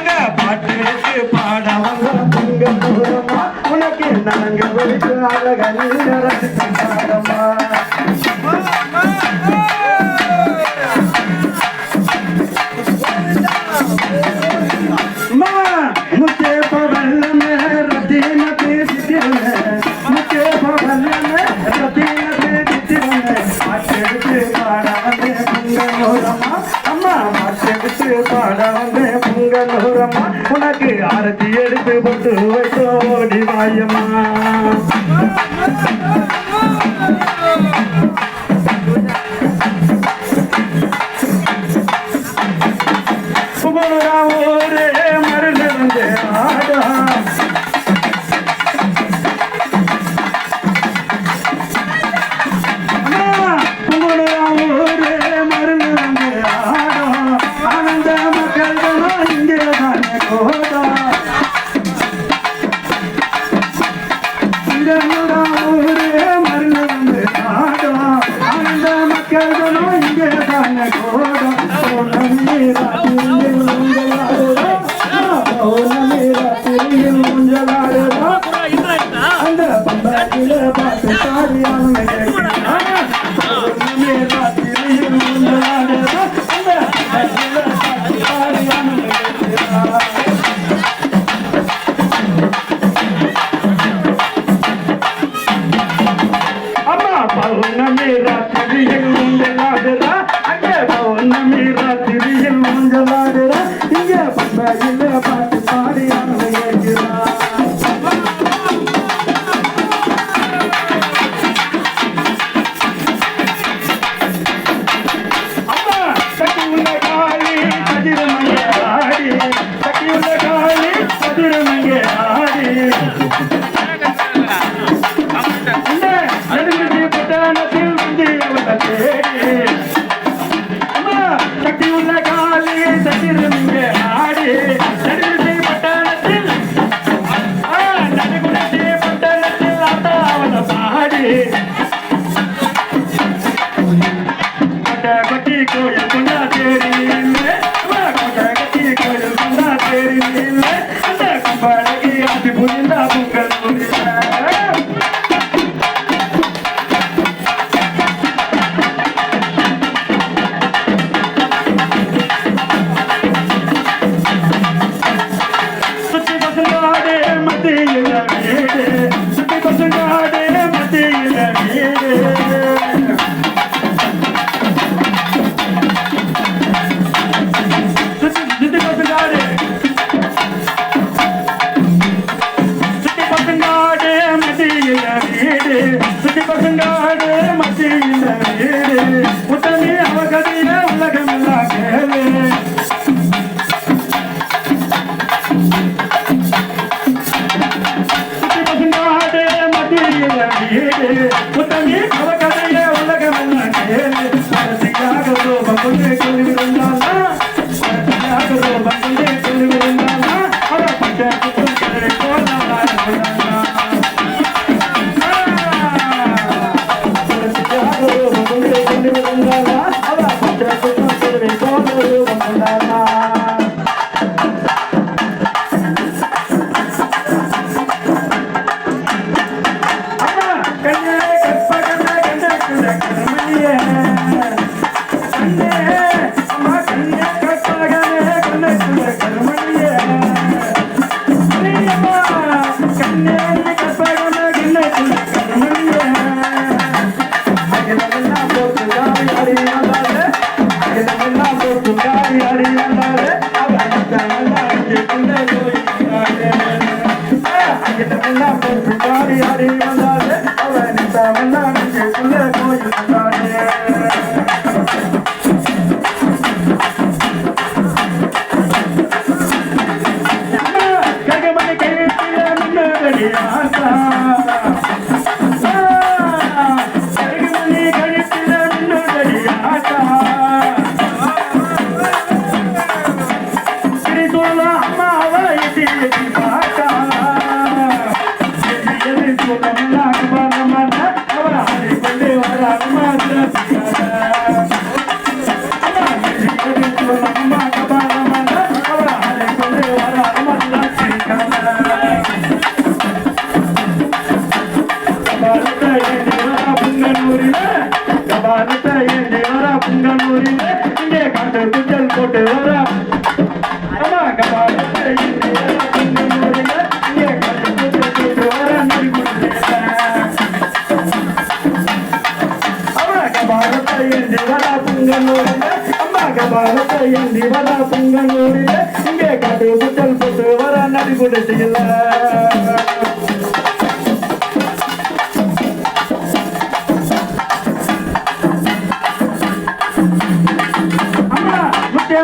நாங்க பாட்டு வச்சு பாடவங்க பொங்கலூரம்மா உனக்கு நாங்க வைத்து அழக நீங்க ரசித்து பாடம்மா मुझे पवन में रतीन के दिल में मुझे पवन में रतीन के दिल में माटे से पाड़ा में पुंगनोरमा अम्मा माटे से पाड़ा में पुंगनोरमा उनके आरती எடுத்து போட்டு வைத்தோடி வாயம்மா சட்டி உள்ள காலி சட்டிருங்க ஆடி காட்டு புத்தல் போட்டு வர நடி கூட செய்யல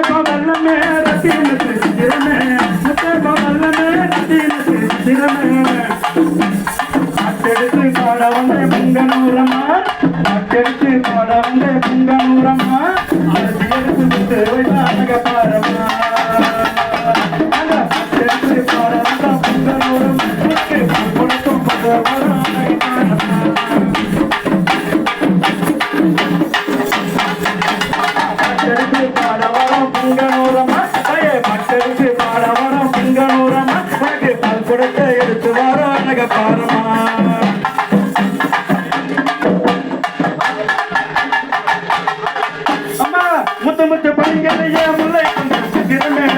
பவல்லமே ரத்தினத்து சித்திரமே முத்தே பவல்லமே ரத்தினத்து சித்திரமே அட்டெடுத்து பாட வந்தே பொங்கனூரம்மா அட்டெடுத்து பாட வந்தே பொங்கனூரம்மா அரிசி எடுத்து விட்டு வைத்தாங்க பாரம்மா அட்டெடுத்து பாட வந்த பொங்கனூரம்மா கொடுக்கும் அட்டெடுத்து பாட வரோம் பொங்கனூரம்மா பட்டெடுத்து பாட வரோம் பொங்கனூரம்மா உனக்கு பால் கொடுத்த எடுத்து வரோம் அழக பாரம்மா அம்மா முத்து முத்து பையங்களையே முல்லை கொண்டு சித்திரமே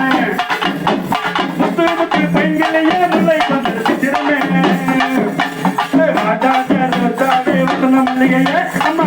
முத்து முத்து பையங்களையே முல்லை கொண்டு சித்திரமே மல்லிகையே அம்மா